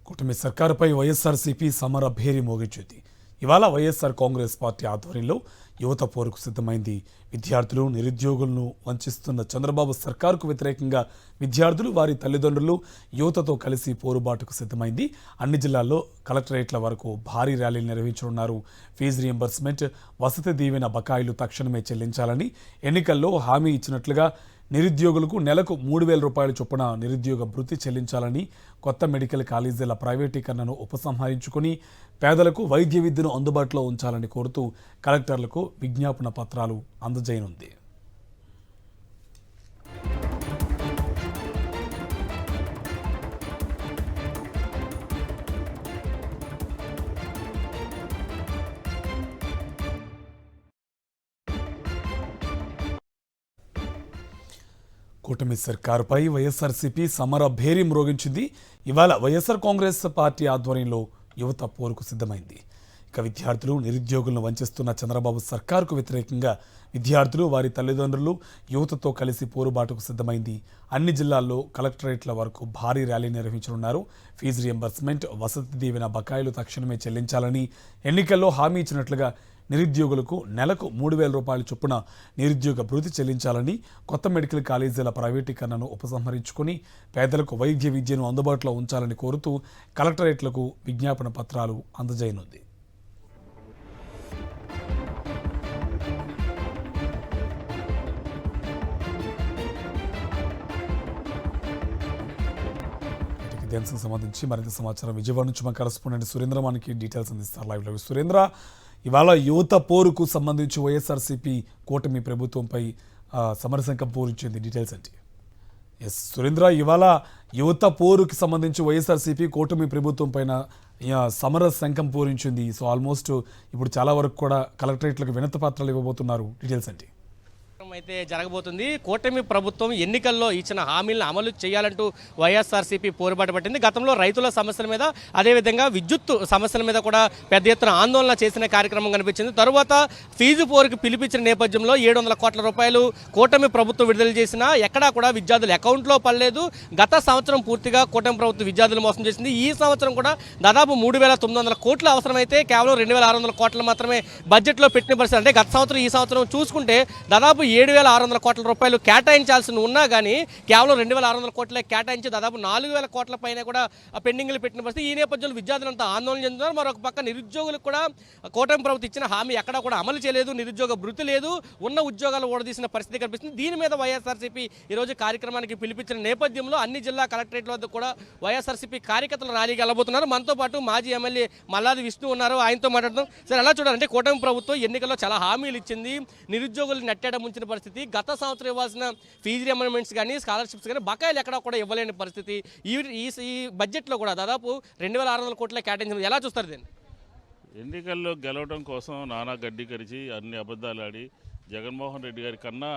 కూటమి సర్కారుపై వైఎస్ఆర్సీపీ సమర భేరి మోగించింది. ఇవాళ వైఎస్ఆర్ కాంగ్రెస్ పార్టీ ఆధ్వర్యంలో యువత పోరుకు సిద్ధమైంది. విద్యార్థులు, నిరుద్యోగులను వంచిస్తున్న చంద్రబాబు సర్కారుకు వ్యతిరేకంగా విద్యార్థులు, వారి తల్లిదండ్రులు యువతతో కలిసి పోరుబాటుకు సిద్ధమైంది. అన్ని జిల్లాల్లో కలెక్టరేట్ల వరకు భారీ ర్యాలీలు నిర్వహించనున్నారు. ఫీజు రియంబర్స్మెంట్, వసతి దీవెన బకాయిలు తక్షణమే చెల్లించాలని ఎన్నికల్లో హామీ ఇచ్చినట్లుగా నిరుద్యోగులకు నెలకు 3,000 రూపాయల చొప్పున నిరుద్యోగ భృతి చెల్లించాలని, కొత్త మెడికల్ కాలేజీల ప్రైవేటీకరణను ఉపసంహరించుకుని పేదలకు వైద్య విద్యను అందుబాటులో ఉంచాలని కోరుతూ కలెక్టర్లకు విజ్ఞాపన పత్రాలు అందజేయనుంది. కూటమి సర్కారుపై వైఎస్ఆర్సీపీ సమర భేరి మ్రోగించింది. ఇవాళ వైఎస్ఆర్ కాంగ్రెస్ పార్టీ ఆధ్వర్యంలో యువత పోరుకు సిద్ధమైంది. ఇక విద్యార్థులు, నిరుద్యోగులను వంచిస్తున్న చంద్రబాబు సర్కారుకు వ్యతిరేకంగా విద్యార్థులు, వారి తల్లిదండ్రులు యువతతో కలిసి పోరుబాటుకు సిద్ధమైంది. అన్ని జిల్లాల్లో కలెక్టరేట్ల వరకు భారీ ర్యాలీ నిర్వహించనున్నారు. ఫీజు రియంబర్స్మెంట్, వసతి దీవెన బకాయిలు తక్షణమే చెల్లించాలని, ఎన్నికల్లో హామీ ఇచ్చినట్లుగా నిరుద్యోగులకు నెలకు 3,000 రూపాయల చొప్పున నిరుద్యోగ భృతి చెల్లించాలని, కొత్త మెడికల్ కాలేజీల ప్రైవేటీకరణను ఉపసంహరించుకుని పేదలకు వైద్య విద్యను అందుబాటులో ఉంచాలని కోరుతూ కలెక్టరేట్లకు విజ్ఞాపన పత్రాలు అందజేయనుంది. ఇదే అంశం సంబంధించి మరింత సమాచారం విజయవాడ నుంచి మా కరెస్పాండెంట్ సురేంద్ర మనకి డీటెయిల్స్ అందిస్తారు లైవ్లో. సురేంద్ర, ఇవాళ యువత పోరుకు సంబంధించి వైఎస్ఆర్సీపీ కూటమి ప్రభుత్వంపై సమరశంఖం పూరించింది. డీటెయిల్స్ అంటే సురేంద్ర, ఇవాళ యువత పోరుకి సంబంధించి వైఎస్ఆర్సీపీ కూటమి ప్రభుత్వం పైన సమర శంఖం పూరించింది. సో ఆల్మోస్ట్ ఇప్పుడు చాలా వరకు కూడా కలెక్టరేట్లకు వినతి పత్రాలు ఇవ్వబోతున్నారు. డీటెయిల్స్ అంటే అయితే జరగబోతుంది. కూటమి ప్రభుత్వం ఎన్నికల్లో ఇచ్చిన హామీలను అమలు చేయాలంటూ వైఎస్ఆర్సీపీ పోరుబాటు పట్టింది. గతంలో రైతుల సమస్యల మీద, అదేవిధంగా విద్యుత్ సమస్యల మీద కూడా పెద్ద ఎత్తున ఆందోళన చేసిన కార్యక్రమం కనిపించింది. తరువాత ఫీజు పోరుకు పిలిపించిన నేపథ్యంలో 700 కోట్ల రూపాయలు కూటమి ప్రభుత్వం విడుదల చేసినా ఎక్కడా కూడా విద్యార్థుల అకౌంట్లో పడలేదు. గత సంవత్సరం పూర్తిగా కూటమి ప్రభుత్వం విద్యార్థులు మోసం చేసింది. ఈ సంవత్సరం కూడా దాదాపు 3,900 కోట్లు అవసరమైతే కేవలం 2,600 కోట్లు మాత్రమే బడ్జెట్లో పెట్టిన పరిస్థితి. అంటే గత సంవత్సరం, ఈ సంవత్సరం చూసుకుంటే దాదాపు 7,600 కోట్ల రూపాయలు కేటాయించాల్సి ఉన్నా కానీ కేవలం 2,600 కోట్లే కేటాయించి దాదాపు 4,000 కోట్ల పైన కూడా పెండింగ్లు పెట్టిన పరిస్థితి. ఈ నేపథ్యంలో విద్యార్థులంతా ఆందోళన చెందుతున్నారు. మరొక పక్క నిరుద్యోగులకు కూడా కూటమి ప్రభుత్వం ఇచ్చిన హామీ ఎక్కడా కూడా అమలు చేయలేదు. నిరుద్యోగ భృతి లేదు. ఉన్న ఉద్యోగాలు ఓడదీసిన పరిస్థితి కనిపిస్తుంది. దీని మీద వైఎస్ఆర్సీపీ ఈరోజు కార్యక్రమానికి పిలిపించిన నేపథ్యంలో అన్ని జిల్లా కలెక్టరేట్ల వద్ద కూడా వైఎస్ఆర్సీపీ కార్యకర్తలు ర్యాలీకి వెళ్ళబోతున్నారు. మనతో పాటు మాజీ ఎమ్మెల్యే మల్లాది విష్ణు ఉన్నారు. ఆయనతో మాట్లాడుతాం. సరే, ఎలా చూడాలంటే కూటమి ప్రభుత్వం ఎన్నికల్లో చాలా హామీలు ఇచ్చింది. నిరుద్యోగులు నెట్టేట ముంచిన పరిస్థితి. గత సంవత్సరం ఇవ్వాల్సిన ఫీజు రియంబర్స్మెంట్స్ కానీ, స్కాలర్షిప్స్ కానీ బకాయిలు ఎక్కడా కూడా ఇవ్వలేని పరిస్థితి. ఈ బడ్జెట్లో కూడా దాదాపు 2,600 కోట్ల కేటాయించారు. ఎలా చూస్తారు దీన్ని? ఎన్నికల్లో గెలవడం కోసం నానా గడ్డి కరిచి అన్ని అబద్ధాలు ఆడి జగన్మోహన్ రెడ్డి గారి కన్నా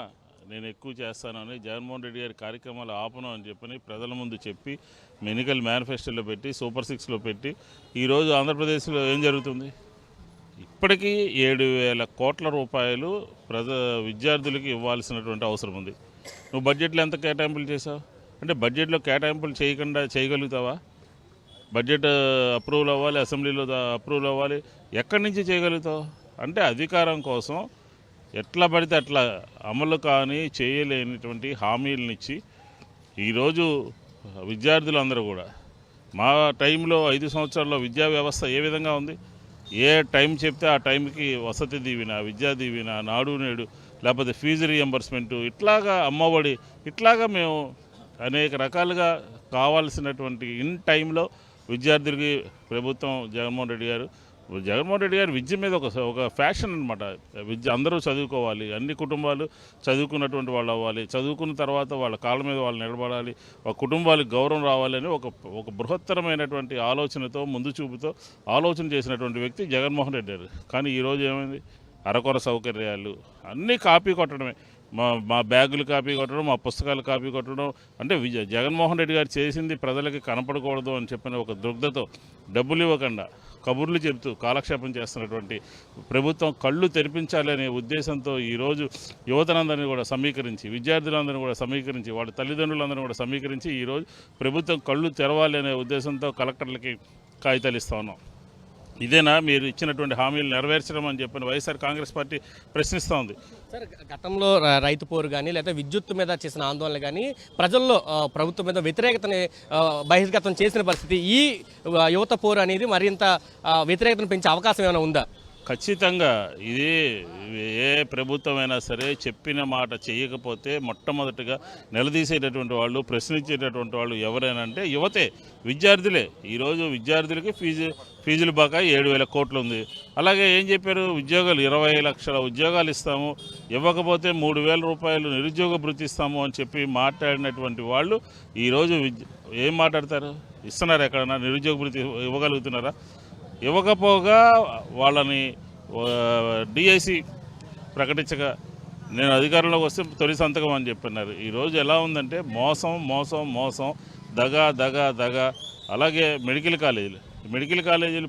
నేను ఎక్కువ చేస్తానని, జగన్మోహన్ రెడ్డి గారి కార్యక్రమాలు ఆపను అని చెప్పని ప్రజల ముందు చెప్పి ఎన్నికల మేనిఫెస్టోలో పెట్టి, సూపర్ 6లో పెట్టి ఈరోజు ఆంధ్రప్రదేశ్లో ఏం జరుగుతుంది? ఇప్పటికీ 7,000 కోట్ల రూపాయలు విద్యార్థులకి ఇవ్వాల్సినటువంటి అవసరం ఉంది. నువ్వు బడ్జెట్లో ఎంత కేటాయింపులు చేసావు? అంటే బడ్జెట్లో కేటాయింపులు చేయగలుగుతావా? బడ్జెట్ అప్రూవల్ అవ్వాలి, అసెంబ్లీలో అప్రూవల్ అవ్వాలి. ఎక్కడి నుంచి చేయగలుగుతావు? అంటే అధికారం కోసం ఎట్లా పడితే అట్లా అమలు కానీ చేయలేనిటువంటి హామీలనిచ్చి ఈరోజు విద్యార్థులందరూ కూడా, మా టైంలో 5 సంవత్సరాల్లో విద్యా వ్యవస్థ ఏ విధంగా ఉంది? ఏ టైం చెప్తే ఆ టైంకి వసతి దీవెన, విద్యా దీవెన, నాడు నేడు, లేకపోతే ఫీజు రియంబర్స్మెంటు, ఇట్లాగా అమ్మఒడి, ఇట్లాగా మేము అనేక రకాలుగా కావాల్సినటువంటి ఇన్ టైంలో విద్యార్థులకి ప్రభుత్వం జగన్మోహన్ రెడ్డి గారు విద్య మీద ఒక ఫ్యాషన్ అనమాట. విద్య అందరూ చదువుకోవాలి, అన్ని కుటుంబాలు చదువుకున్నటువంటి వాళ్ళు అవ్వాలి, చదువుకున్న తర్వాత వాళ్ళ కాళ్ళ మీద వాళ్ళు నిలబడాలి, ఒక కుటుంబాలకు గౌరవం రావాలని ఒక బృహత్తరమైనటువంటి ఆలోచనతో, ముందు చూపుతో ఆలోచన చేసినటువంటి వ్యక్తి జగన్మోహన్ రెడ్డి గారు. కానీ ఈరోజు ఏమైంది? అరకొర సౌకర్యాలు అన్నీ కాపీ కొట్టడమే. మా బ్యాగులు కాపీ కొట్టడం, మా పుస్తకాలు కాపీ కొట్టడం. అంటే జగన్మోహన్ రెడ్డి గారు చేసింది ప్రజలకి కనపడకూడదు అని చెప్పిన ఒక దృగ్ధతో డబ్బులు ఇవ్వకుండా కబుర్లు చెబుతూ కాలక్షేపం చేస్తున్నటువంటి ప్రభుత్వం కళ్ళు తెరిపించాలనే ఉద్దేశంతో ఈరోజు యువతనందరినీ కూడా సమీకరించి, విద్యార్థులందరినీ కూడా సమీకరించి, వాళ్ళ తల్లిదండ్రులందరినీ కూడా సమీకరించి ఈరోజు ప్రభుత్వం కళ్ళు తెరవాలి అనే ఉద్దేశంతో కలెక్టర్లకి కాగితాలు ఇస్తా ఉన్నాం. ఇదేనా మీరు ఇచ్చినటువంటి హామీలు నెరవేర్చడం అని చెప్పిన వైఎస్ఆర్ కాంగ్రెస్ పార్టీ ప్రశ్నిస్తూ ఉంది. సార్, గతంలో రైతు పోరు కానీ లేదా విద్యుత్ మీద చేసిన ఆందోళన కానీ ప్రజల్లో ప్రభుత్వం మీద వ్యతిరేకతని బహిర్గతం చేసిన పరిస్థితి, ఈ యువత పోరు అనేది మరింత వ్యతిరేకతను పెంచే అవకాశం ఏమైనా ఉందా? ఖచ్చితంగా ఇది ఏ ప్రభుత్వమైనా సరే చెప్పిన మాట చేయకపోతే మొట్టమొదటిగా నిలదీసేటటువంటి వాళ్ళు, ప్రశ్నించేటటువంటి వాళ్ళు ఎవరైనా అంటే యువతే, విద్యార్థులే. ఈరోజు విద్యార్థులకి ఫీజులు బకాయి 7,000 కోట్లు ఉంది. అలాగే ఏం చెప్పారు, ఉద్యోగాలు 20 లక్షల ఉద్యోగాలు ఇస్తాము, ఇవ్వకపోతే 3,000 రూపాయలు నిరుద్యోగ భృతి ఇస్తాము అని చెప్పి మాట్లాడినటువంటి వాళ్ళు ఈరోజు ఏం మాట్లాడతారు? ఇస్తున్నారు? ఎక్కడన్నా నిరుద్యోగ భృతి ఇవ్వగలుగుతున్నారా? ఇవ్వకపోగా వాళ్ళని డిఐసి ప్రకటించగా నేను అధికారంలోకి వస్తే తొలి సంతకం అని చెప్పన్నారు. ఈరోజు ఎలా ఉందంటే మోసం మోసం మోసం, దగా దగా దగా. అలాగే మెడికల్ కాలేజీలు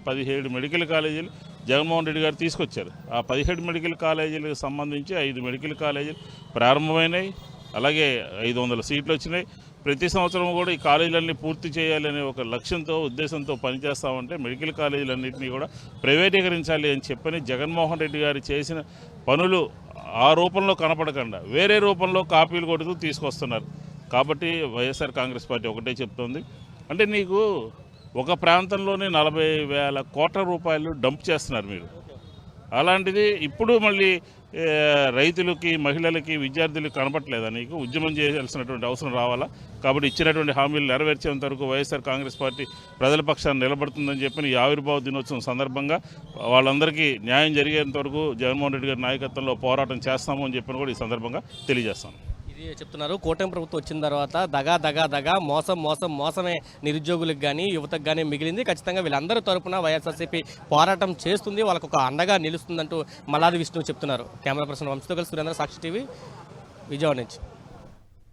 17 మెడికల్ కాలేజీలు జగన్మోహన్ రెడ్డి గారు తీసుకొచ్చారు. ఆ 17 మెడికల్ కాలేజీలకు సంబంధించి 5 మెడికల్ కాలేజీలు ప్రారంభమైనాయి. అలాగే 500 సీట్లు వచ్చినాయి. ప్రతి సంవత్సరం కూడా ఈ కాలేజీలన్నీ పూర్తి చేయాలనే ఒక లక్ష్యంతో, ఉద్దేశంతో పనిచేస్తామంటే మెడికల్ కాలేజీలన్నింటినీ కూడా ప్రైవేటీకరించాలి అని చెప్పని జగన్మోహన్ రెడ్డి గారు చేసిన పనులు ఆ రూపంలో కనపడకుండా వేరే రూపంలో కాపీలు కొడుతూ తీసుకొస్తున్నారు. కాబట్టి వైఎస్ఆర్ కాంగ్రెస్ పార్టీ ఒకటే చెప్తోంది, అంటే నీకు ఒక ప్రాంతంలోనే 40,000 కోట్ల రూపాయలు డంప్ చేస్తున్నారు మీరు. అలాంటిది ఇప్పుడు మళ్ళీ రైతులకి, మహిళలకి, విద్యార్థులకి కనపట్లేదా? నీకు ఉద్యమం చేయాల్సినటువంటి అవసరం రావాలా? కాబట్టి ఇచ్చినటువంటి హామీలు నెరవేర్చేంత వరకు వైఎస్ఆర్ కాంగ్రెస్ పార్టీ ప్రజల పక్షాన్ని నిలబడుతుందని చెప్పి ఈ ఆవిర్భావ దినోత్సవం సందర్భంగా వాళ్ళందరికీ న్యాయం జరిగేంత వరకు జగన్మోహన్ రెడ్డి గారి నాయకత్వంలో పోరాటం చేస్తాము అని చెప్పని కూడా ఈ సందర్భంగా తెలియజేస్తాను. ఇది చెప్తున్నారు, కూటమి ప్రభుత్వం వచ్చిన తర్వాత దగా దగా దగా, మోసం మోసం మోసమే నిరుద్యోగులకు కానీ యువతకు కానీ మిగిలింది. ఖచ్చితంగా వీళ్ళందరి తరపున వైఎస్ఆర్సీపీ పోరాటం చేస్తుంది, వాళ్ళకు ఒక అండగా నిలుస్తుందంటూ మల్లాది విష్ణు చెప్తున్నారు. కెమెరా పర్సన్ వంశీతో కలిసి సురేంద్ర, సాక్షి టీవీ, విజయవాడ నుంచి.